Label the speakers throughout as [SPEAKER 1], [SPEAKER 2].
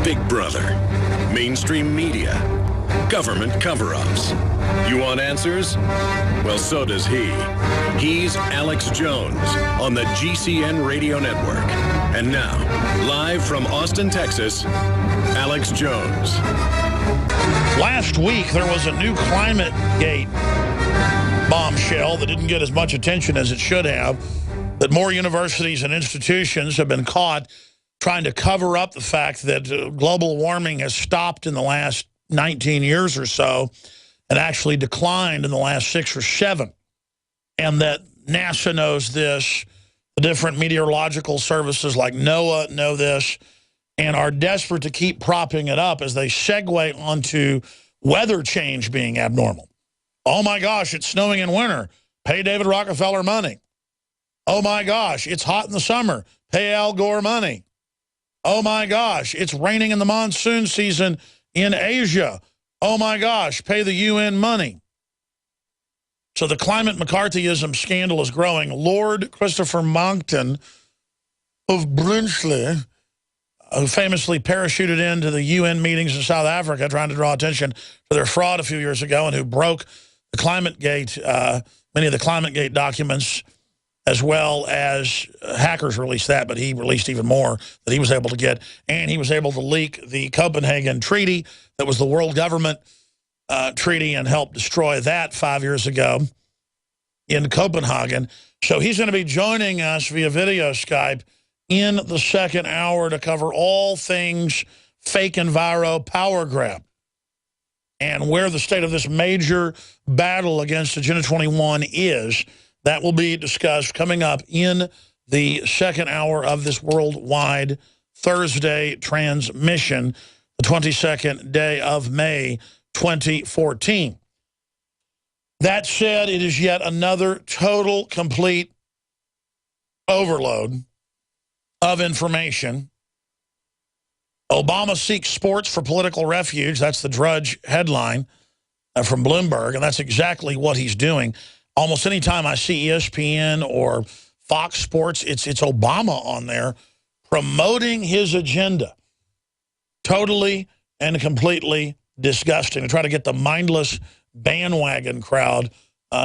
[SPEAKER 1] Big Brother, mainstream media, government cover-ups. You want answers? Well, so does he. He's Alex Jones on the GCN Radio Network. And now, live from Austin, Texas, Alex Jones.
[SPEAKER 2] Last week, there was a new ClimateGate bombshell that didn't get as much attention as it should have, that more universities and institutions have been caught trying to cover up the fact that global warming has stopped in the last 19 years or so and actually declined in the last 6 or 7. And that NASA knows this, the different meteorological services like NOAA know this, and are desperate to keep propping it up as they segue onto weather change being abnormal. Oh my gosh, it's snowing in winter. Pay David Rockefeller money. Oh my gosh, it's hot in the summer. Pay Al Gore money. Oh my gosh, it's raining in the monsoon season in Asia. Oh my gosh, pay the UN money. So the climate McCarthyism scandal is growing. Lord Christopher Monckton of Brinsley, who famously parachuted into the UN meetings in South Africa trying to draw attention to their fraud a few years ago, and who broke the ClimateGate, many of the ClimateGate documents, as well as hackers released that, but he released even more that he was able to get. And he was able to leak the Copenhagen Treaty that was the world government treaty and helped destroy that 5 years ago in Copenhagen. So he's going to be joining us via video Skype in the second hour to cover all things fake Enviro power grab and where the state of this major battle against Agenda 21 is. That will be discussed coming up in the second hour of this worldwide Thursday transmission, the 22nd day of May, 2014. That said, it is yet another total, complete overload of information. Obama seeks sports for political refuge. That's the Drudge headline from Bloomberg, and that's exactly what he's doing. Almost any time I see ESPN or Fox Sports, it's Obama on there promoting his agenda. Totally and completely disgusting. To try to get the mindless bandwagon crowd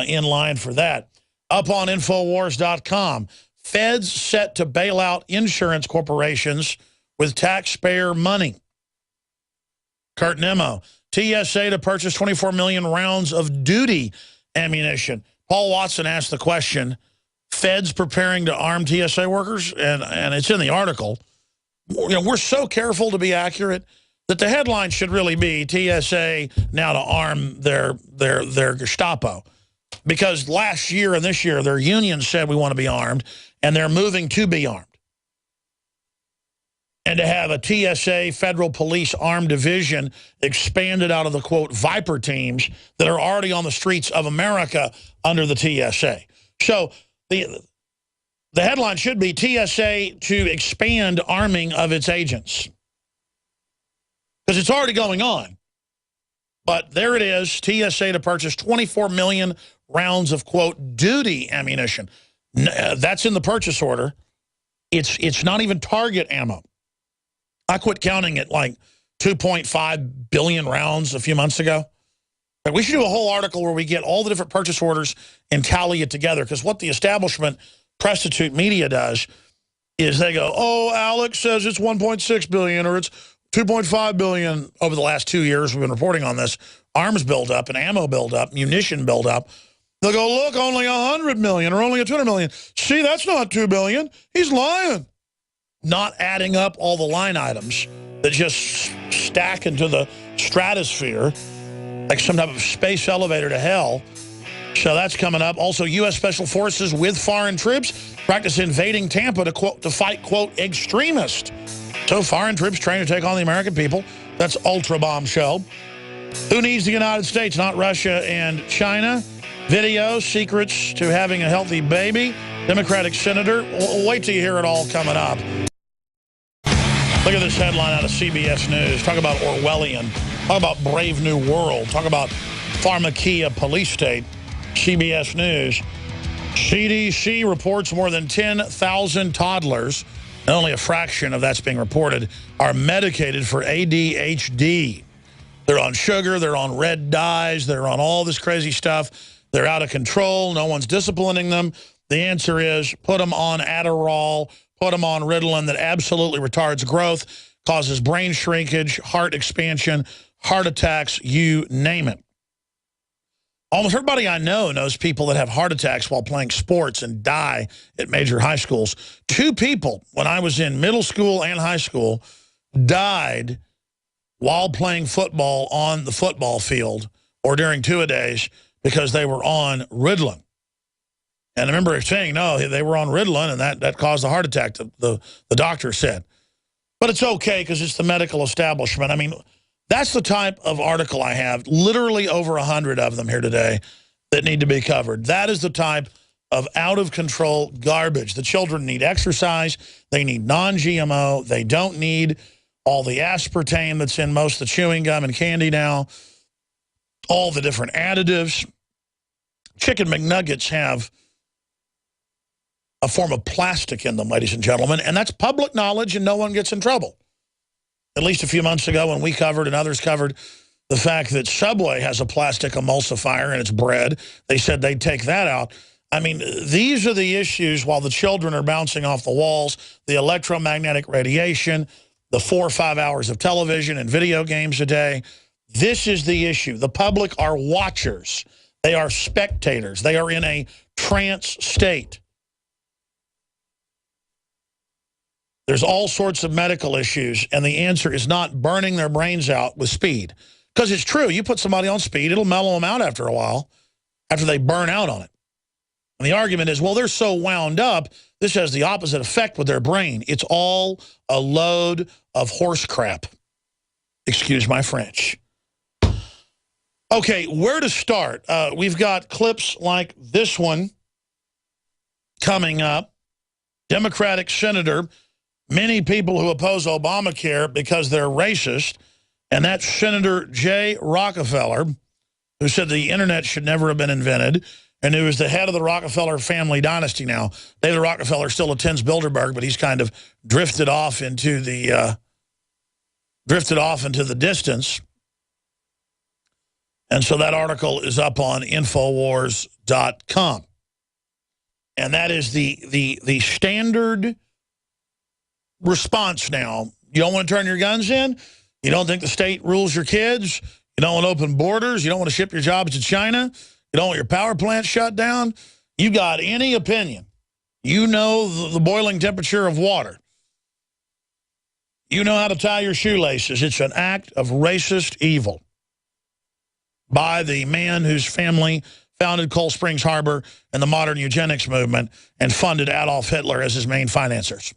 [SPEAKER 2] in line for that. Up on Infowars.com, feds set to bail out insurance corporations with taxpayer money. Kurt Nimmo, TSA to purchase 24 million rounds of duty ammunition. Paul Watson asked the question, feds preparing to arm TSA workers? And it's in the article. You know, we're so careful to be accurate that the headline should really be TSA now to arm their Gestapo. Because last year and this year, their union said we want to be armed, and they're moving to be armed. And to have a TSA federal police armed division expanded out of the, quote, Viper teams that are already on the streets of America under the TSA. So the headline should be TSA to expand arming of its agents. Because it's already going on. But there it is, TSA to purchase 24 million rounds of, quote, duty ammunition. That's in the purchase order. It's not even target ammo. I quit counting at like 2.5 billion rounds a few months ago. But we should do a whole article where we get all the different purchase orders and tally it together. Because what the establishment prostitute media does is they go, oh, Alex says it's 1.6 billion or it's 2.5 billion over the last 2 years. We've been reporting on this. Arms buildup and ammo buildup, munition buildup. They'll go, look, only 100 million or only 200 million. See, that's not 2 billion. He's lying. Not adding up all the line items that just stack into the stratosphere like some type of space elevator to hell. So that's coming up. Also, U.S. Special Forces with foreign troops practice invading Tampa to fight, quote, extremists. So foreign troops trained to take on the American people. That's ultra bombshell. Who needs the United States? Not Russia and China. Video, secrets to having a healthy baby. Democratic senator. Wait till you hear it all coming up. Look at this headline out of CBS News. Talk about Orwellian. Talk about Brave New World. Talk about Pharmakia police state. CBS News. CDC reports more than 10,000 toddlers and only a fraction of that's being reported, are medicated for ADHD. They're on sugar, they're on red dyes, they're on all this crazy stuff. They're out of control, no one's disciplining them. The answer is put them on Adderall, put them on Ritalin that absolutely retards growth, causes brain shrinkage, heart expansion, heart attacks, you name it. Almost everybody I know knows people that have heart attacks while playing sports and die at major high schools. 2 people, when I was in middle school and high school, died while playing football on the football field or during two-a-days because they were on Ritalin. And I remember saying, no, they were on Ritalin, and that caused a heart attack, the doctor said. But it's okay because it's the medical establishment. I mean, that's the type of article I have, literally over 100 of them here today that need to be covered. That is the type of out-of-control garbage. The children need exercise. They need non-GMO. They don't need all the aspartame that's in most of the chewing gum and candy now, all the different additives. Chicken McNuggets have a form of plastic in them, ladies and gentlemen, and that's public knowledge and no one gets in trouble. At least a few months ago when we covered and others covered the fact that Subway has a plastic emulsifier in its bread, they said they'd take that out. I mean, these are the issues while the children are bouncing off the walls, the electromagnetic radiation, the 4 or 5 hours of television and video games a day. This is the issue. The public are watchers. They are spectators. They are in a trance state. There's all sorts of medical issues, and the answer is not burning their brains out with speed. Because it's true, you put somebody on speed, it'll mellow them out after a while, after they burn out on it. And the argument is, well, they're so wound up, this has the opposite effect with their brain. It's all a load of horse crap. Excuse my French. Okay, where to start? We've got clips like this one coming up. Democratic senator, many people who oppose Obamacare because they're racist, and that's Senator Jay Rockefeller, who said the internet should never have been invented, and who is the head of the Rockefeller family dynasty now. David Rockefeller still attends Bilderberg, but he's kind of drifted off into the distance. And so that article is up on Infowars.com. And that is the standard response now. You don't want to turn your guns in? You don't think the state rules your kids? You don't want open borders? You don't want to ship your jobs to China? You don't want your power plant shut down? You got any opinion? You know the boiling temperature of water. You know how to tie your shoelaces. It's an act of racist evil by the man whose family founded Coal Springs Harbor and the modern eugenics movement and funded Adolf Hitler as his main financiers.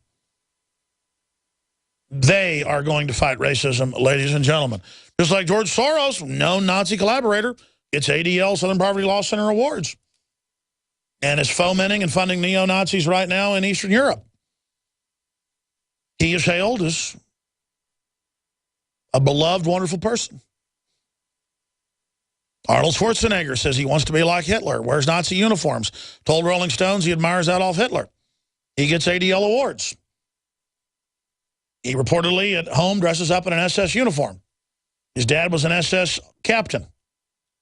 [SPEAKER 2] They are going to fight racism, ladies and gentlemen. Just like George Soros, known Nazi collaborator, gets ADL, Southern Poverty Law Center awards, and is fomenting and funding neo-Nazis right now in Eastern Europe. He is hailed as a beloved, wonderful person. Arnold Schwarzenegger says he wants to be like Hitler, wears Nazi uniforms, told Rolling Stones he admires Adolf Hitler. He gets ADL awards. He reportedly at home dresses up in an SS uniform. His dad was an SS captain,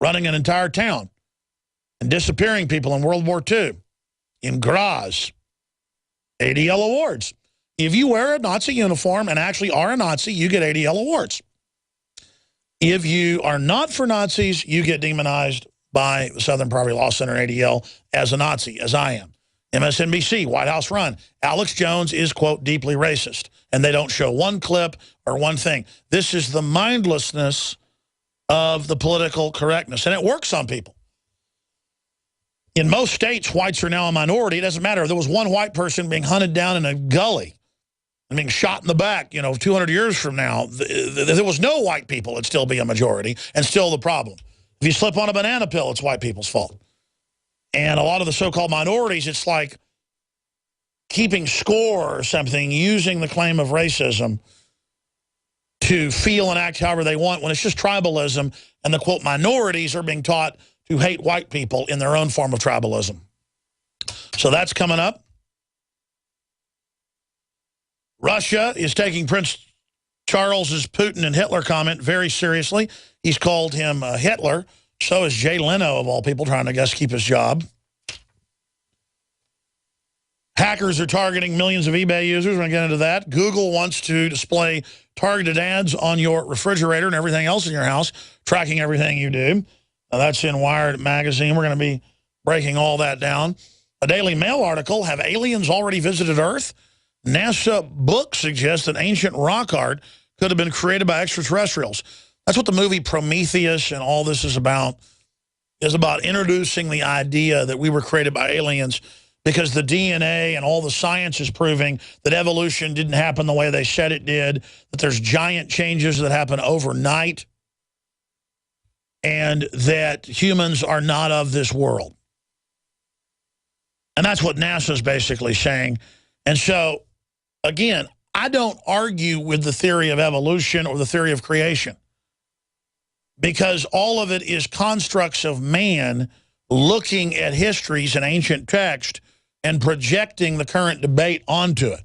[SPEAKER 2] running an entire town and disappearing people in World War II. In Graz, ADL awards. If you wear a Nazi uniform and actually are a Nazi, you get ADL awards. If you are not for Nazis, you get demonized by the Southern Poverty Law Center, ADL, as a Nazi, as I am. MSNBC, White House run. Alex Jones is, quote, deeply racist. And they don't show one clip or one thing. This is the mindlessness of the political correctness. And it works on people. In most states, whites are now a minority. It doesn't matter. If there was one white person being hunted down in a gully and being shot in the back, 200 years from now, if there was no white people, it'd still be a majority and still the problem. If you slip on a banana peel, it's white people's fault. And a lot of the so-called minorities, it's like keeping score or something, using the claim of racism to feel and act however they want when it's just tribalism, and the, quote, minorities are being taught to hate white people in their own form of tribalism. So that's coming up. Russia is taking Prince Charles's Putin and Hitler comment very seriously. He's called him Hitler. So is Jay Leno, of all people, trying to, I guess, keep his job. Hackers are targeting millions of eBay users. We're going to get into that. Google wants to display targeted ads on your refrigerator and everything else in your house, tracking everything you do. That's in Wired magazine. We're going to be breaking all that down. A Daily Mail article, have aliens already visited Earth? NASA book suggests that ancient rock art could have been created by extraterrestrials. That's what the movie Prometheus and all this is about introducing the idea that we were created by aliens, because the DNA and all the science is proving that evolution didn't happen the way they said it did, that there's giant changes that happen overnight, and that humans are not of this world. And that's what NASA's basically saying. And so, again, I don't argue with the theory of evolution or the theory of creation, because all of it is constructs of man looking at histories and ancient text and projecting the current debate onto it.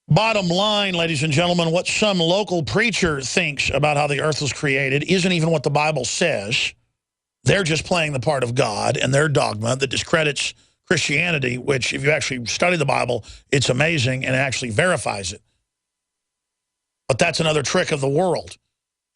[SPEAKER 2] Bottom line, ladies and gentlemen, what some local preacher thinks about how the earth was created isn't even what the Bible says. They're just playing the part of God and their dogma that discredits Christianity, which, if you actually study the Bible, it's amazing and it actually verifies it. But that's another trick of the world.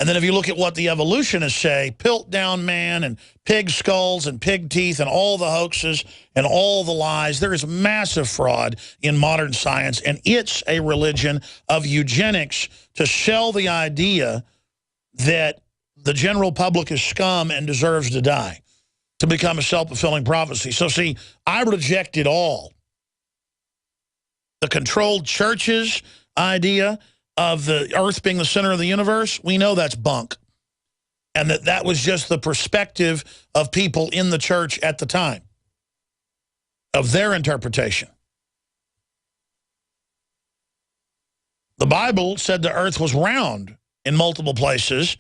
[SPEAKER 2] And then if you look at what the evolutionists say, Piltdown Man and pig skulls and pig teeth and all the hoaxes and all the lies, there is massive fraud in modern science, and it's a religion of eugenics to sell the idea that the general public is scum and deserves to die, to become a self-fulfilling prophecy. So see, I reject it all. The controlled churches idea of the earth being the center of the universe, we know that's bunk. And that was just the perspective of people in the church at the time, of their interpretation. The Bible said the earth was round in multiple places,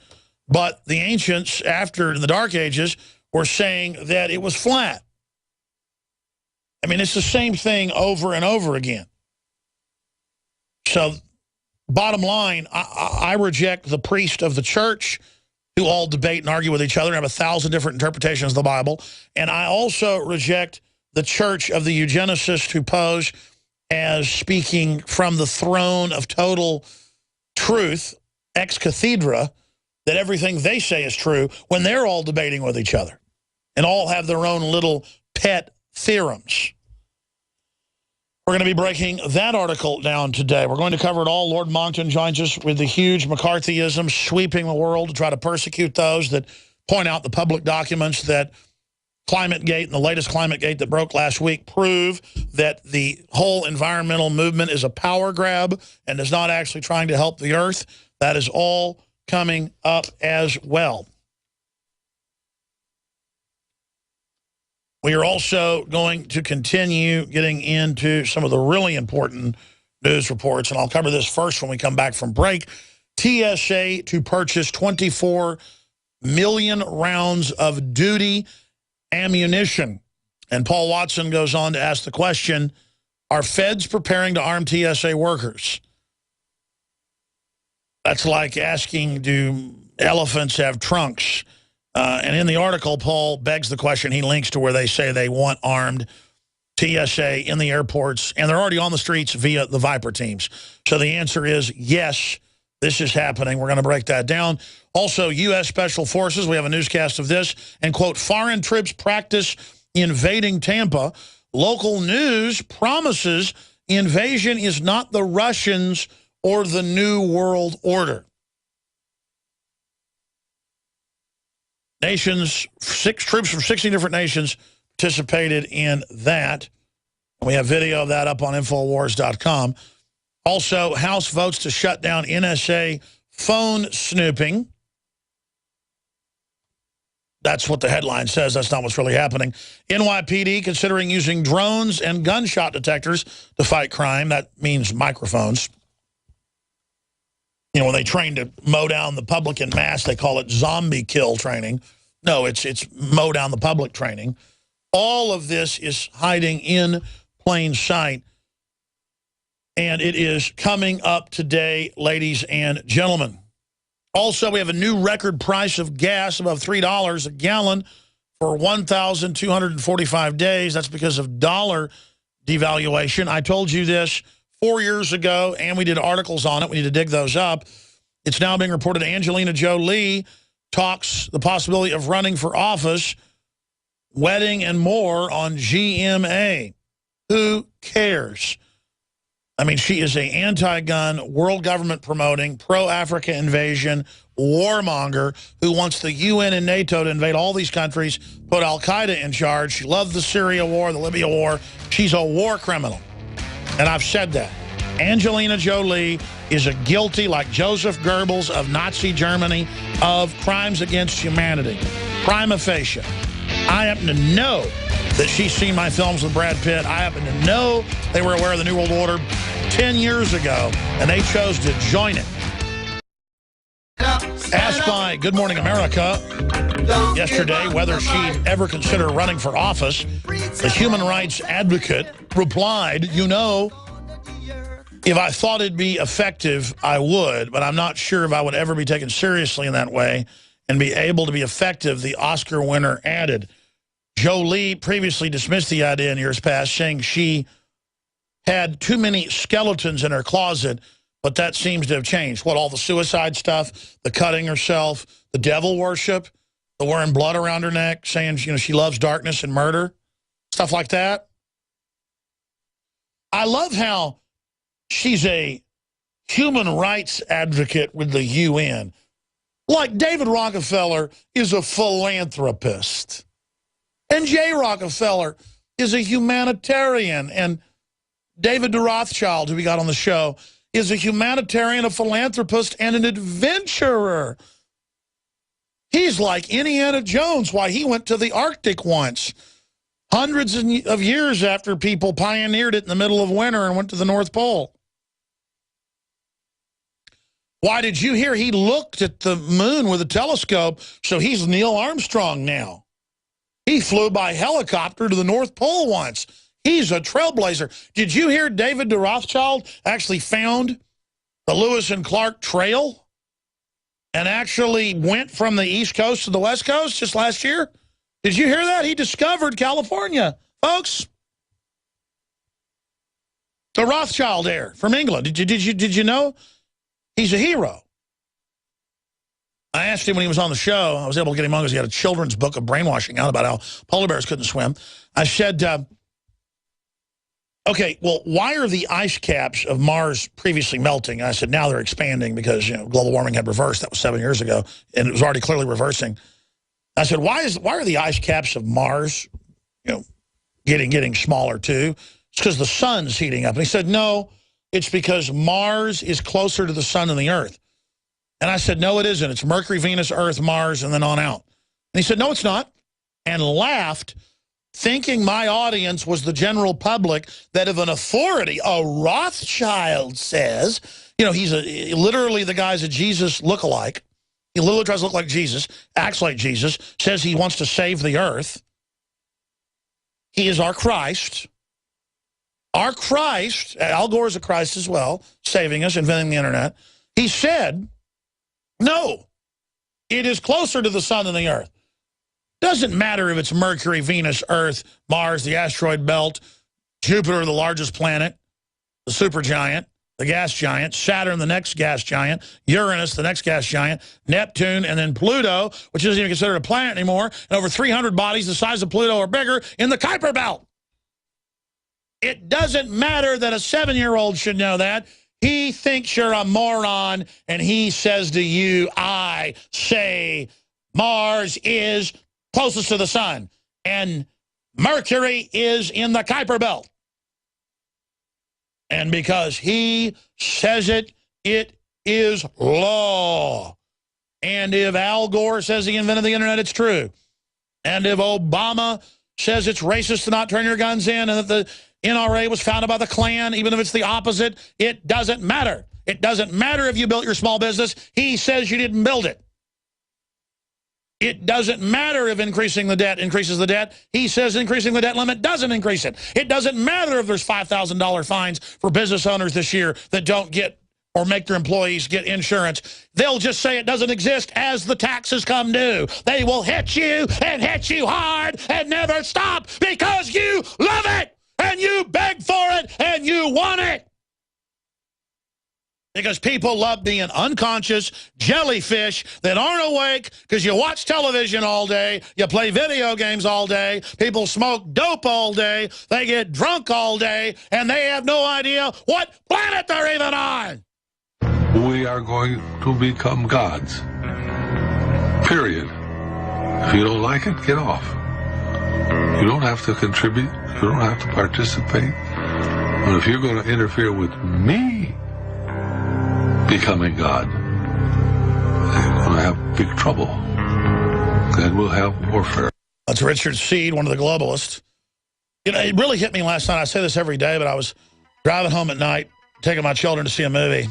[SPEAKER 2] but the ancients, after the Dark Ages, were saying that it was flat. I mean, it's the same thing over and over again. So, bottom line, I reject the priest of the church who all debate and argue with each other and have 1,000 different interpretations of the Bible. And I also reject the church of the eugenicists who pose as speaking from the throne of total truth, ex cathedra, that everything they say is true, when they're all debating with each other and all have their own little pet theorems. We're going to be breaking that article down today. We're going to cover it all. Lord Monckton joins us with the huge McCarthyism sweeping the world to try to persecute those that point out the public documents that ClimateGate and the latest ClimateGate that broke last week prove that the whole environmental movement is a power grab and is not actually trying to help the earth. That is all coming up as well. We are also going to continue getting into some of the really important news reports, and I'll cover this first when we come back from break. TSA to purchase 24 million rounds of duty ammunition. And Paul Watson goes on to ask the question, are feds preparing to arm TSA workers? That's like asking, do elephants have trunks? And in the article, Paul begs the question. He links to where they say they want armed TSA in the airports, and they're already on the streets via the Viper teams. So the answer is yes, this is happening. We're going to break that down. Also, U.S. Special Forces, we have a newscast of this, and, quote, foreign troops practice invading Tampa. Local news promises invasion is not the Russians or the New World Order. Troops from 60 different nations participated in that. We have video of that up on Infowars.com. Also, House votes to shut down NSA phone snooping. That's what the headline says. That's not what's really happening. NYPD considering using drones and gunshot detectors to fight crime. That means microphones. You know, when they train to mow down the public en masse, they call it zombie kill training. No, it's mow down the public training. All of this is hiding in plain sight. And it is coming up today, ladies and gentlemen. Also, we have a new record price of gas above $3 a gallon for 1,245 days. That's because of dollar devaluation. I told you this 4 years ago, and we did articles on it. We need to dig those up. It's now being reported Angelina Jolie talks the possibility of running for office, wedding and more on GMA. Who cares? I mean, she is an anti-gun, world government promoting, pro-Africa invasion, warmonger who wants the UN and NATO to invade all these countries, put al-Qaeda in charge. She loved the Syria war, the Libya war. She's a war criminal. And I've said that. Angelina Jolie is a guilty, like Joseph Goebbels of Nazi Germany, of crimes against humanity. Prima facie. I happen to know that she's seen my films with Brad Pitt. I happen to know they were aware of the New World Order 10 years ago, and they chose to join it. Asked by Good Morning America yesterday whether she'd ever consider running for office, the human rights advocate replied, you know, if I thought it'd be effective, I would, but I'm not sure if I would ever be taken seriously in that way and be able to be effective, the Oscar winner added. Jolie previously dismissed the idea in years past, saying she had too many skeletons in her closet, but that seems to have changed. What, all the suicide stuff, the cutting herself, the devil worship, the wearing blood around her neck, saying, you know, she loves darkness and murder, stuff like that. I love how she's a human rights advocate with the UN. Like David Rockefeller is a philanthropist. And Jay Rockefeller is a humanitarian. And David de Rothschild, who we got on the show, is a humanitarian, a philanthropist, and an adventurer. He's like Indiana Jones, why he went to the Arctic once, hundreds of years after people pioneered it in the middle of winter and went to the North Pole. Why did you hear he looked at the moon with a telescope? So he's Neil Armstrong now. He flew by helicopter to the North Pole once. He's a trailblazer. Did you hear David de Rothschild actually found the Lewis and Clark Trail and actually went from the East Coast to the West Coast just last year? Did you hear that? He discovered California, folks. The Rothschild heir from England. Did you know? He's a hero. I asked him when he was on the show, I was able to get him on because he had a children's book of brainwashing out about how polar bears couldn't swim. I said, okay, well, why are the ice caps of Mars previously melting? And I said, now they're expanding because, you know, global warming had reversed. That was 7 years ago, and it was already clearly reversing. I said, why are the ice caps of Mars, you know, getting smaller too? It's because the sun's heating up. And he said, no, it's because Mars is closer to the sun than the Earth. And I said, no, it isn't. It's Mercury, Venus, Earth, Mars, and then on out. And he said, no, it's not, and laughed, thinking my audience was the general public, that if an authority, a Rothschild, says, you know, he's literally the guy's a Jesus lookalike. He literally tries to look like Jesus, acts like Jesus, says he wants to save the earth. He is our Christ. Our Christ, Al Gore is a Christ as well, saving us, inventing the internet. He said, no, it is closer to the sun than the earth. Doesn't matter if it's Mercury, Venus, Earth, Mars, the asteroid belt, Jupiter, the largest planet, the supergiant, the gas giant, Saturn, the next gas giant, Uranus, the next gas giant, Neptune, and then Pluto, which isn't even considered a planet anymore, and over 300 bodies the size of Pluto or bigger in the Kuiper Belt. It doesn't matter that a 7-year-old should know that. He thinks you're a moron, and he says to you, I say Mars is closest to the sun, and Mercury is in the Kuiper Belt. And because he says it, it is law. And if Al Gore says he invented the internet, it's true. And if Obama says it's racist to not turn your guns in, and that the NRA was founded by the Klan, even if it's the opposite, it doesn't matter. It doesn't matter if you built your small business. He says you didn't build it. it doesn't matter if increasing the debt increases the debt. He says increasing the debt limit doesn't increase it. It doesn't matter if there's $5,000 fines for business owners this year that don't get or make their employees get insurance. They'll just say it doesn't exist as the taxes come due. They will hit you and hit you hard and never stop because you love it and you beg for it and you want it. Because people love being unconscious jellyfish that aren't awake because you watch television all day, you play video games all day, people smoke dope all day, they get drunk all day, and they have no idea what planet they're even on.
[SPEAKER 3] We are going to become gods. Period. If you don't like it, get off. You don't have to contribute. You don't have to participate. But if you're going to interfere with me becoming God, you're going to have big trouble. Then we'll have warfare.
[SPEAKER 2] That's Richard Seed, one of the globalists. You know, it really hit me last night. I say this every day, but I was driving home at night, taking my children to see a movie.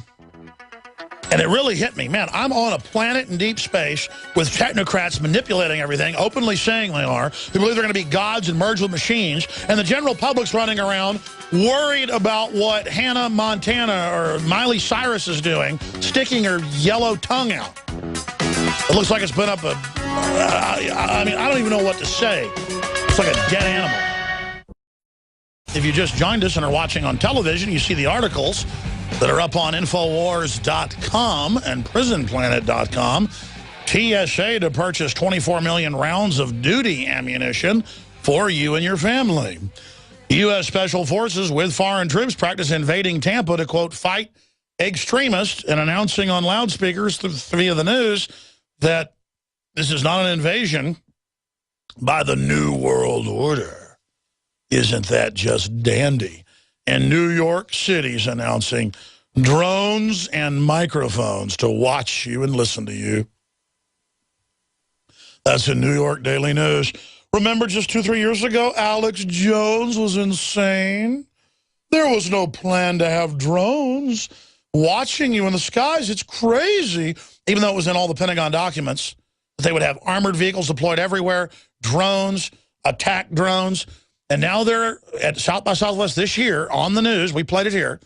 [SPEAKER 2] And it really hit me. Man, I'm on a planet in deep space with technocrats manipulating everything, openly saying they are, who believe they're going to be gods and merge with machines, and the general public's running around worried about what Hannah Montana or Miley Cyrus is doing, sticking her yellow tongue out. It looks like it's been up I mean, I don't even know what to say. It's like a dead animal. If you just joined us and are watching on television, you see the articles that are up on Infowars.com and PrisonPlanet.com. TSA to purchase 24 million rounds of duty ammunition for you and your family. U.S. Special Forces with foreign troops practice invading Tampa to, quote, fight extremists, and announcing on loudspeakers via the news that this is not an invasion by the New World Order. Isn't that just dandy? And New York City's announcing drones and microphones to watch you and listen to you. That's in New York Daily News. Remember just 2-3 years ago, Alex Jones was insane? There was no plan to have drones watching you in the skies. It's crazy. Even though it was in all the Pentagon documents, that they would have armored vehicles deployed everywhere, drones, attack drones. And now they're at South by Southwest this year on the news. We played it here.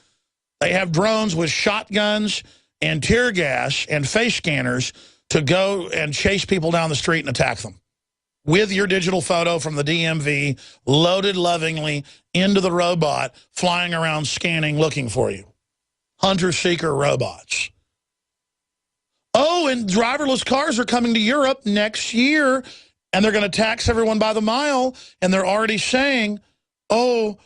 [SPEAKER 2] They have drones with shotguns and tear gas and face scanners to go and chase people down the street and attack them with your digital photo from the DMV loaded lovingly into the robot, flying around scanning, looking for you. Hunter-seeker robots. Oh, and driverless cars are coming to Europe next year, and they're going to tax everyone by the mile, and they're already saying, oh,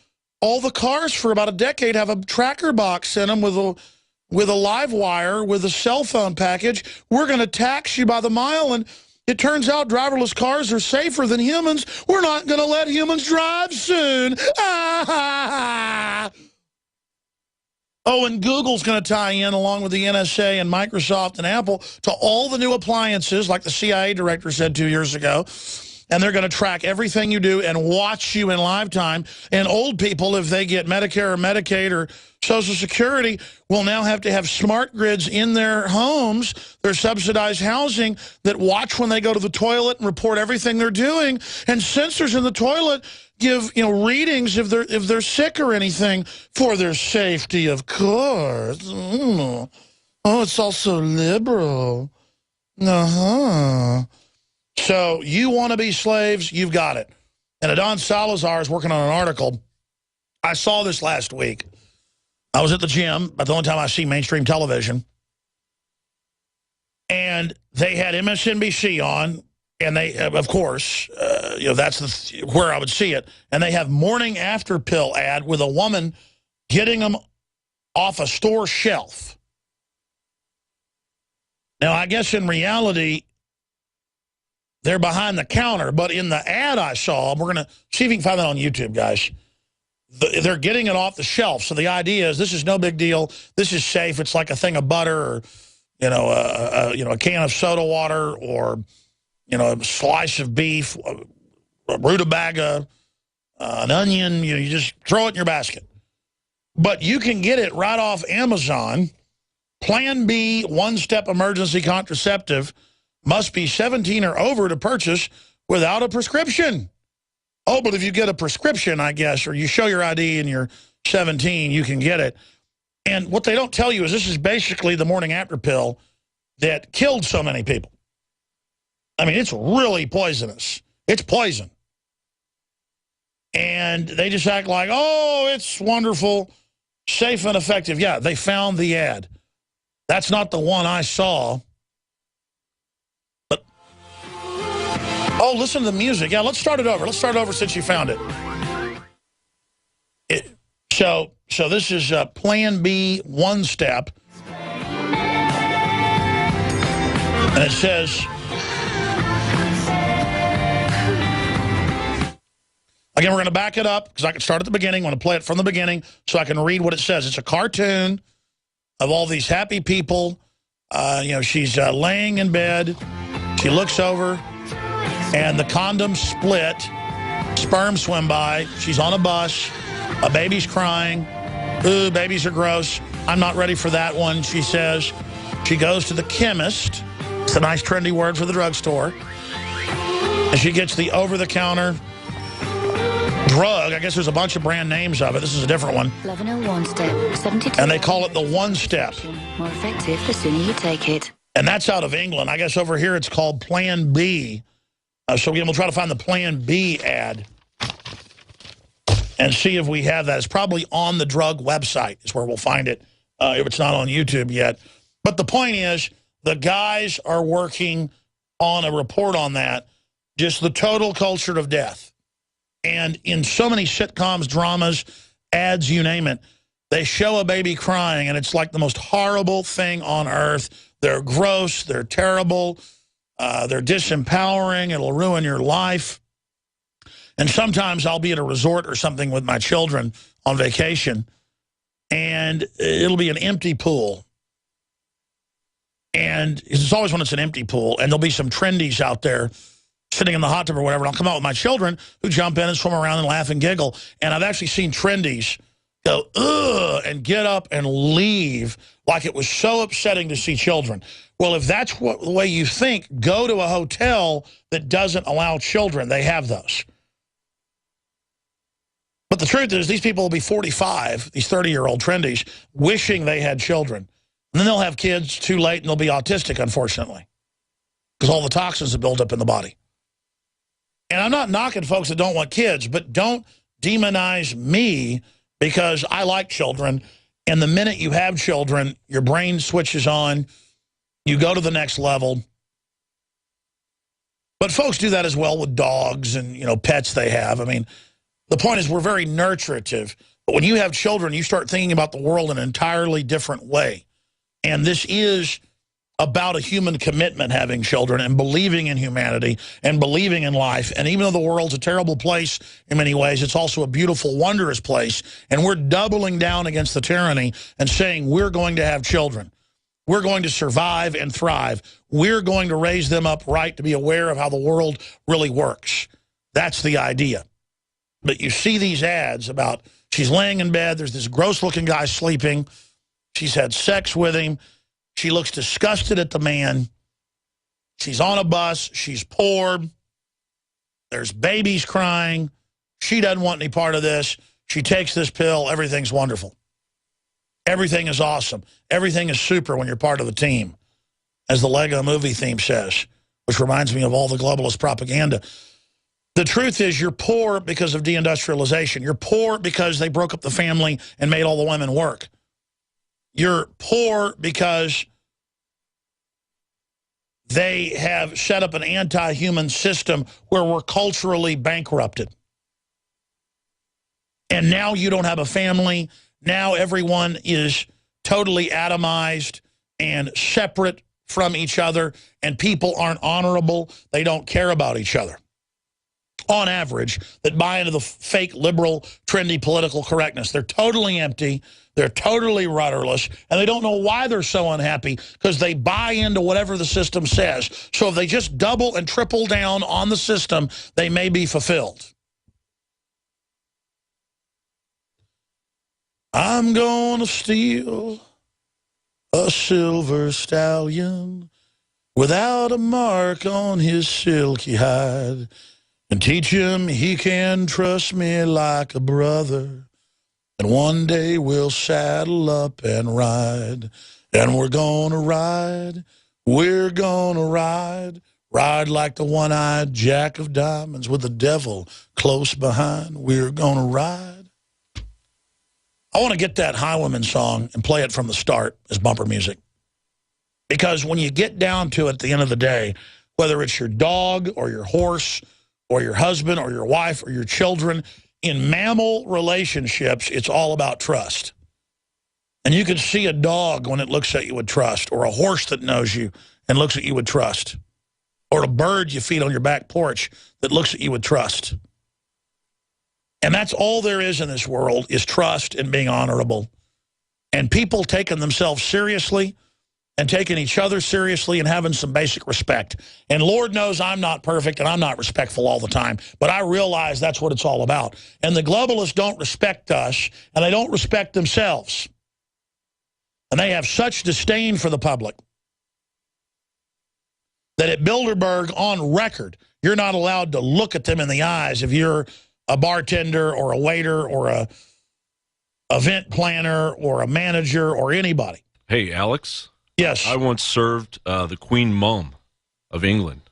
[SPEAKER 2] all the cars for about a decade have a tracker box in them with a live wire, with a cell phone package. We're going to tax you by the mile, and it turns out driverless cars are safer than humans. We're not going to let humans drive soon. Ah! Oh, and Google's going to tie in, along with the NSA and Microsoft and Apple, to all the new appliances, like the CIA director said 2 years ago. And they're going to track everything you do and watch you in live time. And old people, if they get Medicare or Medicaid or Social Security, will now have to have smart grids in their homes, their subsidized housing, that watch when they go to the toilet and report everything they're doing. And sensors in the toilet give, you know, readings if they're sick or anything for their safety, of course. Oh, it's also liberal. Uh-huh. So you want to be slaves, you've got it. And Adon Salazar is working on an article. I saw this last week. I was at the gym, about the only time I see mainstream television. And they had MSNBC on, and they, of course, you know, that's where I would see it. And they have morning after pill ad with a woman getting them off a store shelf. Now, I guess in reality, they're behind the counter, but in the ad I saw, we're going to see if you can find that on YouTube, guys. They're getting it off the shelf. So the idea is this is no big deal. This is safe. It's like a thing of butter, or a can of soda water, or a slice of beef, a rutabaga, an onion. You just throw it in your basket. But you can get it right off Amazon. Plan B, one-step emergency contraceptive. must be 17 or over to purchase without a prescription. Oh, but if you get a prescription, I guess, or you show your ID and you're 17, you can get it. And what they don't tell you is this is basically the morning after pill that killed so many people. I mean, it's really poisonous. It's poison. And they just act like, oh, it's wonderful, safe and effective. Yeah, they found the ad. That's not the one I saw. But, oh, listen to the music. Yeah, let's start it over. Let's start it over since you found it. So this is Plan B, one step. And it says, again, we're going to back it up because I can start at the beginning. I'm going to play it from the beginning so I can read what it says. It's a cartoon of all these happy people. You know, she's laying in bed. She looks over, and the condoms split. Sperm swim by. She's on a bus. A baby's crying. Ooh, babies are gross. I'm not ready for that one, she says. She goes to the chemist. It's a nice trendy word for the drugstore. And she gets the over-the-counter drug. I guess there's a bunch of brand names of it. This is a different one.
[SPEAKER 4] 1101 step, 72.
[SPEAKER 2] And they call it the one step.
[SPEAKER 4] More effective the sooner you take it.
[SPEAKER 2] And that's out of England. I guess over here it's called Plan B. So again, we'll try to find the Plan B ad and see if we have that. It's probably on the drug website is where we'll find it if it's not on YouTube yet. But the point is, the guys are working on a report on that, just the total culture of death. And in so many sitcoms, dramas, ads, you name it, they show a baby crying, and it's like the most horrible thing on earth. They're gross. They're terrible. They're disempowering. It'll ruin your life. And sometimes I'll be at a resort or something with my children on vacation, and it'll be an empty pool. And it's always when it's an empty pool, and there'll be some trendies out there sitting in the hot tub or whatever. And I'll come out with my children who jump in and swim around and laugh and giggle. And I've actually seen trendies go, ugh, and get up and leave like it was so upsetting to see children. Well, if that's the way you think, go to a hotel that doesn't allow children. They have those. But the truth is, these people will be 45, these 30-year-old trendies, wishing they had children. And then they'll have kids too late, and they'll be autistic, unfortunately, because all the toxins have built up in the body. And I'm not knocking folks that don't want kids, but don't demonize me because I like children. And the minute you have children, your brain switches on. You go to the next level. But folks do that as well with dogs and, you know, pets they have. I mean, the point is we're very nurturative. But when you have children, you start thinking about the world in an entirely different way. And this is about a human commitment, having children, and believing in humanity and believing in life. And even though the world's a terrible place in many ways, it's also a beautiful, wondrous place. And we're doubling down against the tyranny and saying we're going to have children. We're going to survive and thrive. We're going to raise them up right to be aware of how the world really works. That's the idea. But you see these ads about she's laying in bed, there's this gross-looking guy sleeping, she's had sex with him, she looks disgusted at the man, she's on a bus, she's poor, there's babies crying, she doesn't want any part of this, she takes this pill, everything's wonderful. Everything is awesome. Everything is super when you're part of the team, as the Lego movie theme says, which reminds me of all the globalist propaganda. The truth is you're poor because of deindustrialization. You're poor because they broke up the family and made all the women work. You're poor because they have set up an anti-human system where we're culturally bankrupted. And now you don't have a family. Now everyone is totally atomized and separate from each other, and people aren't honorable. They don't care about each other, on average, that buy into the fake liberal, trendy political correctness. They're totally empty. They're totally rudderless, and they don't know why they're so unhappy because they buy into whatever the system says. So if they just double and triple down on the system, they may be fulfilled. I'm gonna steal a silver stallion without a mark on his silky hide, and teach him he can trust me like a brother. And one day we'll saddle up and ride, and we're gonna ride, ride like the one-eyed jack of diamonds with the devil close behind. We're gonna ride. I want to get that Highwayman song and play it from the start as bumper music. Because when you get down to it at the end of the day, whether it's your dog or your horse or your husband or your wife or your children, in mammal relationships, it's all about trust. And you can see a dog when it looks at you with trust, or a horse that knows you and looks at you with trust, or a bird you feed on your back porch that looks at you with trust. And that's all there is in this world, is trust and being honorable. And people taking themselves seriously and taking each other seriously and having some basic respect. And Lord knows I'm not perfect and I'm not respectful all the time, but I realize that's what it's all about. And the globalists don't respect us, and they don't respect themselves. And they have such disdain for the public that at Bilderberg, on record, you're not allowed to look at them in the eyes if you're a bartender or a waiter or a event planner or a manager or anybody.
[SPEAKER 5] Hey, Alex.
[SPEAKER 2] Yes.
[SPEAKER 5] I once served the Queen Mum of England.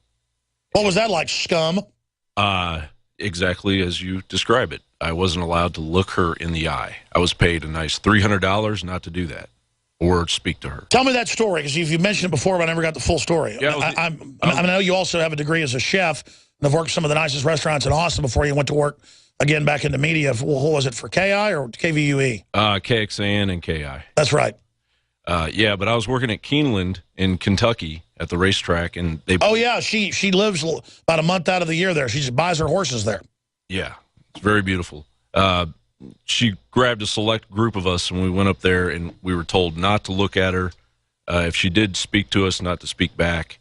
[SPEAKER 2] What was that like, scum?
[SPEAKER 5] Exactly as you describe it. I wasn't allowed to look her in the eye. I was paid a nice $300 not to do that or speak to her.
[SPEAKER 2] Tell me that story, because you mentioned it before, but I never got the full story.
[SPEAKER 5] Yeah,
[SPEAKER 2] I know you also have a degree as a chef and have worked some of the nicest restaurants in Austin before you went to work again back into media. What was it, for KI or KVUE?
[SPEAKER 5] KXAN and KI.
[SPEAKER 2] That's right.
[SPEAKER 5] Yeah, but I was working at Keeneland in Kentucky at the racetrack, and they.
[SPEAKER 2] Oh yeah, she lives about a month out of the year there. She just buys her horses there.
[SPEAKER 5] Yeah, it's very beautiful. She grabbed a select group of us, and we went up there, and we were told not to look at her. If she did speak to us, not to speak back,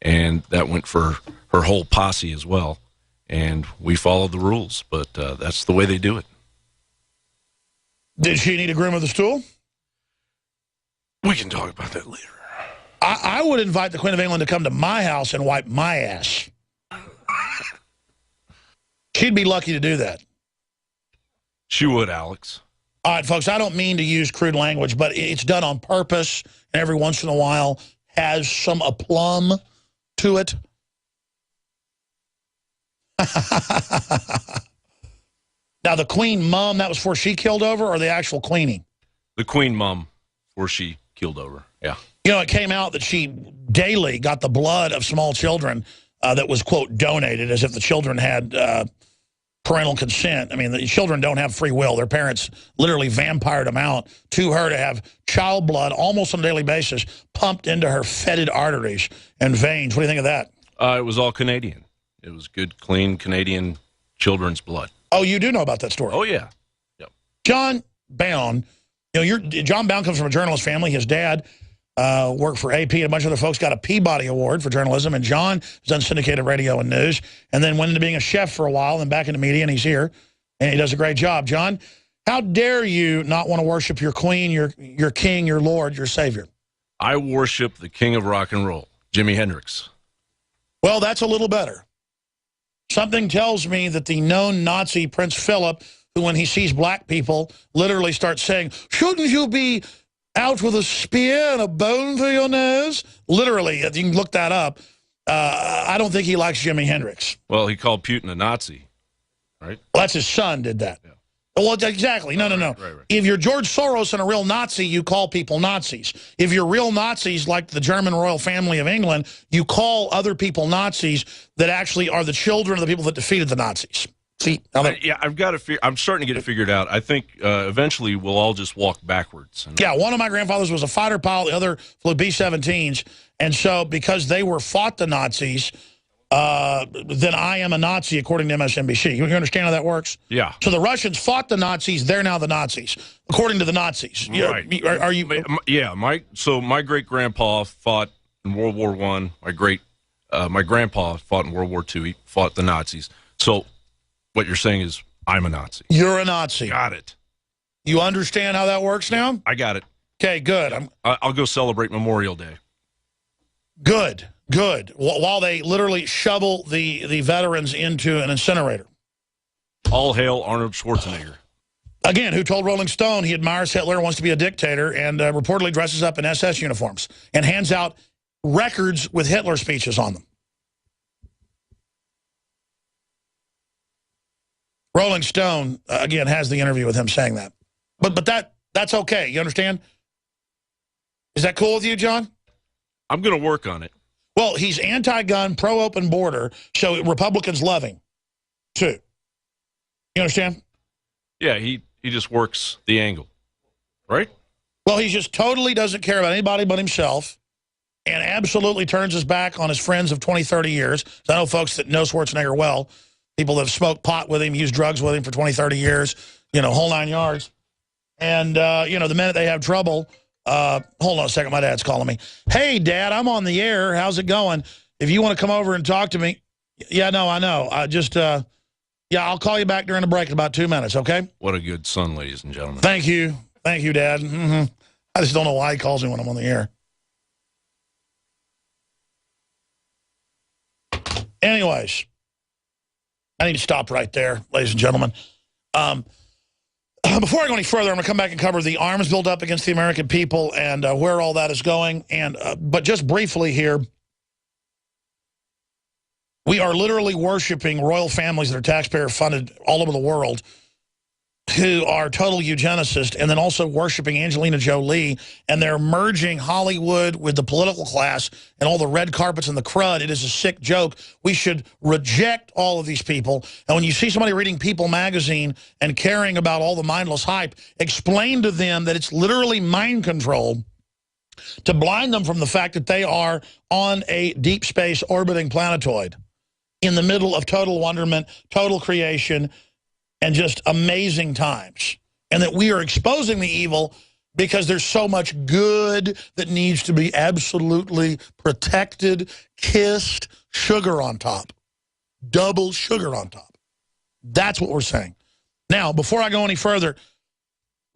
[SPEAKER 5] and that went for her whole posse as well. And we followed the rules, but that's the way they do it.
[SPEAKER 2] Did she need a groom of the stool?
[SPEAKER 5] We can talk about that later.
[SPEAKER 2] I would invite the Queen of England to come to my house and wipe my ass. She'd be lucky to do that.
[SPEAKER 5] She would, Alex.
[SPEAKER 2] All right, folks, I don't mean to use crude language, but it's done on purpose, and every once in a while has some aplomb to it. Now, the Queen Mum, that was before she killed over, or the actual Queenie?
[SPEAKER 5] The Queen Mum, before she killed over, yeah.
[SPEAKER 2] You know, it came out that she daily got the blood of small children that was, quote, donated, as if the children had parental consent. I mean, the children don't have free will. Their parents literally vampired them out to her to have child blood almost on a daily basis pumped into her fetid arteries and veins. What do you think of that?
[SPEAKER 5] It was all Canadian. It was good, clean Canadian children's blood.
[SPEAKER 2] Oh, you do know about that story?
[SPEAKER 5] Oh, yeah. Yep.
[SPEAKER 2] John Bound, you know, John Bound comes from a journalist family. His dad worked for AP, and a bunch of other folks got a Peabody Award for journalism, and John has done syndicated radio and news, and then went into being a chef for a while, and back into media, and he's here, and he does a great job. John, how dare you not want to worship your queen, your king, your Lord, your Savior?
[SPEAKER 5] I worship the king of rock and roll, Jimi Hendrix.
[SPEAKER 2] Well, that's a little better. Something tells me that the known Nazi Prince Philip, who when he sees black people literally starts saying, shouldn't you be out with a spear and a bone through your nose? Literally, you can look that up. I don't think he likes Jimi Hendrix.
[SPEAKER 5] Well, he called Putin a Nazi, right?
[SPEAKER 2] Well, that's his son did that. Yeah. Well, exactly. No.
[SPEAKER 5] Right.
[SPEAKER 2] If you're George Soros and a real Nazi, you call people Nazis. If you're real Nazis like the German royal family of England, you call other people Nazis that actually are the children of the people that defeated the Nazis. See?
[SPEAKER 5] Yeah, I'm starting to get it figured out. I think eventually we'll all just walk backwards.
[SPEAKER 2] Yeah, one of my grandfathers was a fighter pilot. The other flew B-17s. And so because they fought the Nazis, then I am a Nazi, according to MSNBC. You understand how that works?
[SPEAKER 5] Yeah.
[SPEAKER 2] So the Russians fought the Nazis. They're now the Nazis, according to the Nazis.
[SPEAKER 5] Right.
[SPEAKER 2] Are you?
[SPEAKER 5] Yeah. My great-grandpa fought in World War I. My grandpa fought in World War II. He fought the Nazis. So what you're saying is I'm a Nazi.
[SPEAKER 2] You're a Nazi.
[SPEAKER 5] Got it.
[SPEAKER 2] You understand how that works now?
[SPEAKER 5] I got it.
[SPEAKER 2] Okay, good.
[SPEAKER 5] I'll go celebrate Memorial Day.
[SPEAKER 2] Good. Good. While they literally shovel the veterans into an incinerator.
[SPEAKER 5] All hail Arnold Schwarzenegger.
[SPEAKER 2] Again, who told Rolling Stone he admires Hitler, wants to be a dictator, and reportedly dresses up in SS uniforms and hands out records with Hitler speeches on them. Rolling Stone, again, has the interview with him saying that. But that's okay. You understand? Is that cool with you, John?
[SPEAKER 5] I'm going to work on it.
[SPEAKER 2] Well, he's anti-gun, pro-open border, so Republicans love him, too. You understand?
[SPEAKER 5] Yeah, he just works the angle, right?
[SPEAKER 2] Well, he just totally doesn't care about anybody but himself and absolutely turns his back on his friends of 20, 30 years. So I know folks that know Schwarzenegger well, people that have smoked pot with him, used drugs with him for 20, 30 years, you know, whole 9 yards. And, you know, the minute they have trouble... hold on a second, my dad's calling me. Hey, Dad, I'm on the air. How's it going? If you want to come over and talk to me. Yeah, no, I know. Yeah, I'll call you back during the break in about 2 minutes, okay?
[SPEAKER 5] What a good son, ladies and gentlemen.
[SPEAKER 2] Thank you. Thank you, Dad. I just don't know why he calls me when I'm on the air. Anyways, I need to stop right there, ladies and gentlemen. Before I go any further, I'm going to come back and cover the arms buildup against the American people and where all that is going. And but just briefly here, we are literally worshiping royal families that are taxpayer-funded all over the world who are total eugenicists, and then also worshiping Angelina Jolie, and they're merging Hollywood with the political class and all the red carpets and the crud. It is a sick joke. We should reject all of these people. And when you see somebody reading People magazine and caring about all the mindless hype, explain to them that it's literally mind control to blind them from the fact that they are on a deep space orbiting planetoid in the middle of total wonderment, total creation, and just amazing times. And that we are exposing the evil because there's so much good that needs to be absolutely protected, kissed, sugar on top. Double sugar on top. That's what we're saying. Now, before I go any further,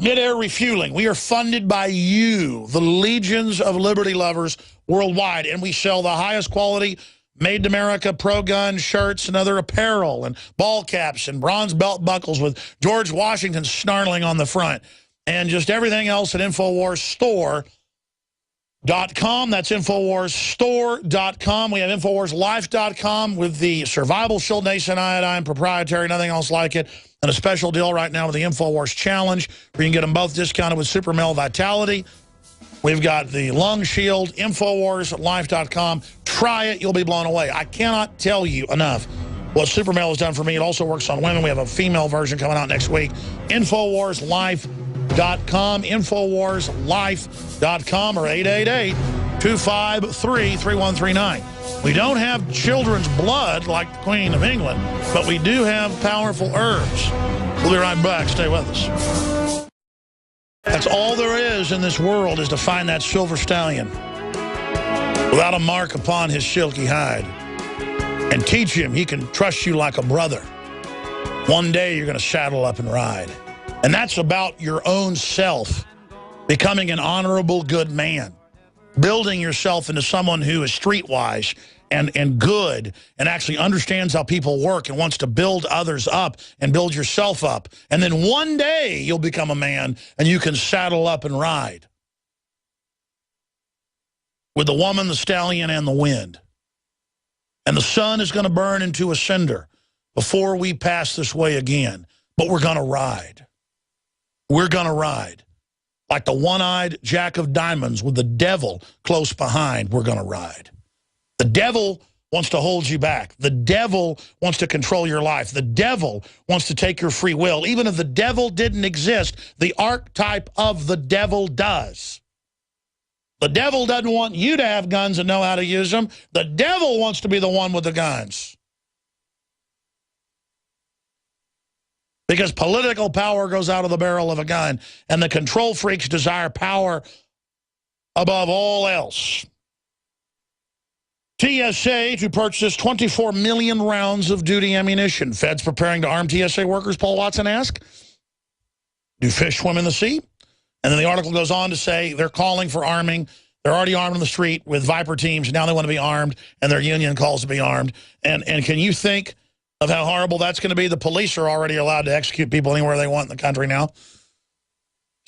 [SPEAKER 2] mid-air refueling. We are funded by you, the legions of liberty lovers worldwide, and we sell the highest quality Made in America pro-gun shirts and other apparel and ball caps and bronze belt buckles with George Washington snarling on the front. And just everything else at InfoWarsStore.com. That's InfoWarsStore.com. We have InfoWarsLife.com with the Survival Shield Nascent Iodine, proprietary, nothing else like it. And a special deal right now with the InfoWars Challenge, where you can get them both discounted with Super Male Vitality. We've got the Lung Shield, InfoWarsLife.com. Try it. You'll be blown away. I cannot tell you enough what Supermale has done for me. It also works on women. We have a female version coming out next week. InfoWarsLife.com, InfoWarsLife.com, or 888-253-3139. We don't have children's blood like the Queen of England, but we do have powerful herbs. We'll be right back. Stay with us. That's all there is in this world, is to find that silver stallion without a mark upon his silky hide, and teach him he can trust you like a brother. One day you're going to saddle up and ride. And that's about your own self, becoming an honorable, good man, building yourself into someone who is streetwise and good and actually understands how people work and wants to build others up and build yourself up. And then one day you'll become a man and you can saddle up and ride with the woman, the stallion, and the wind. And the sun is going to burn into a cinder before we pass this way again. But we're going to ride. We're going to ride. Like the one-eyed jack of diamonds with the devil close behind, we're going to ride. The devil wants to hold you back. The devil wants to control your life. The devil wants to take your free will. Even if the devil didn't exist, the archetype of the devil does. The devil doesn't want you to have guns and know how to use them. The devil wants to be the one with the guns. Because political power goes out of the barrel of a gun, and the control freaks desire power above all else. TSA to purchase 24 million rounds of duty ammunition. Feds preparing to arm TSA workers, Paul Watson asked. Do fish swim in the sea? And then the article goes on to say they're calling for arming They're already armed on the street with Viper teams. Now they want to be armed, and their union calls to be armed. And can you think of how horrible that's going to be? The police are already allowed to execute people anywhere they want in the country now.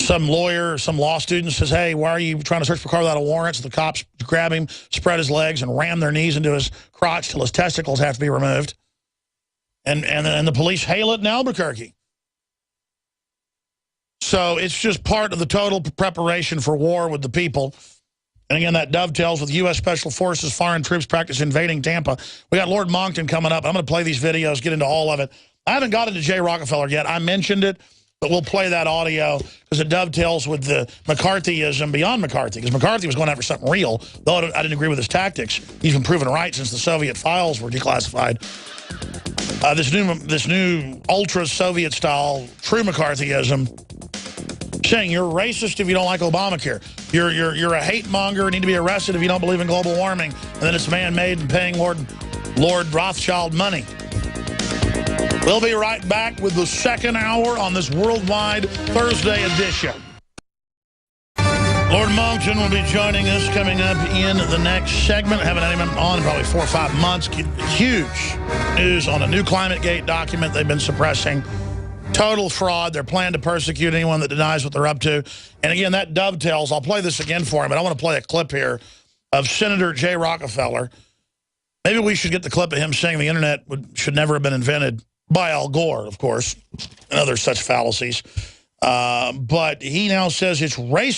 [SPEAKER 2] Some lawyer or some law student says, hey, why are you trying to search for a car without a warrant? So the cops grab him, spread his legs, and ram their knees into his crotch till his testicles have to be removed. And the police hail it in Albuquerque. So it's just part of the total preparation for war with the people. And again, that dovetails with U.S. Special Forces foreign troops practice invading Tampa. We got Lord Moncton coming up. I'm going to play these videos, get into all of it. I haven't got into Jay Rockefeller yet. I mentioned it, but we'll play that audio because it dovetails with the McCarthyism beyond McCarthy, because McCarthy was going after something real, though I didn't agree with his tactics. He's been proven right since the Soviet files were declassified. This new ultra-Soviet style true McCarthyism, saying you're racist if you don't like Obamacare. You're a hate monger and need to be arrested if you don't believe in global warming. And then it's man-made and paying Lord Rothschild money. We'll be right back with the second hour on this worldwide Thursday edition. Lord Moncton will be joining us coming up in the next segment. I haven't had him on in probably 4 or 5 months. Huge news on a new ClimateGate document they've been suppressing. Total fraud. They're planning to persecute anyone that denies what they're up to. And again, that dovetails. I'll play this again for him, but I want to play a clip here of Senator Jay Rockefeller. Maybe we should get the clip of him saying the internet should never have been invented by Al Gore, of course, and other such fallacies. But he now says it's racist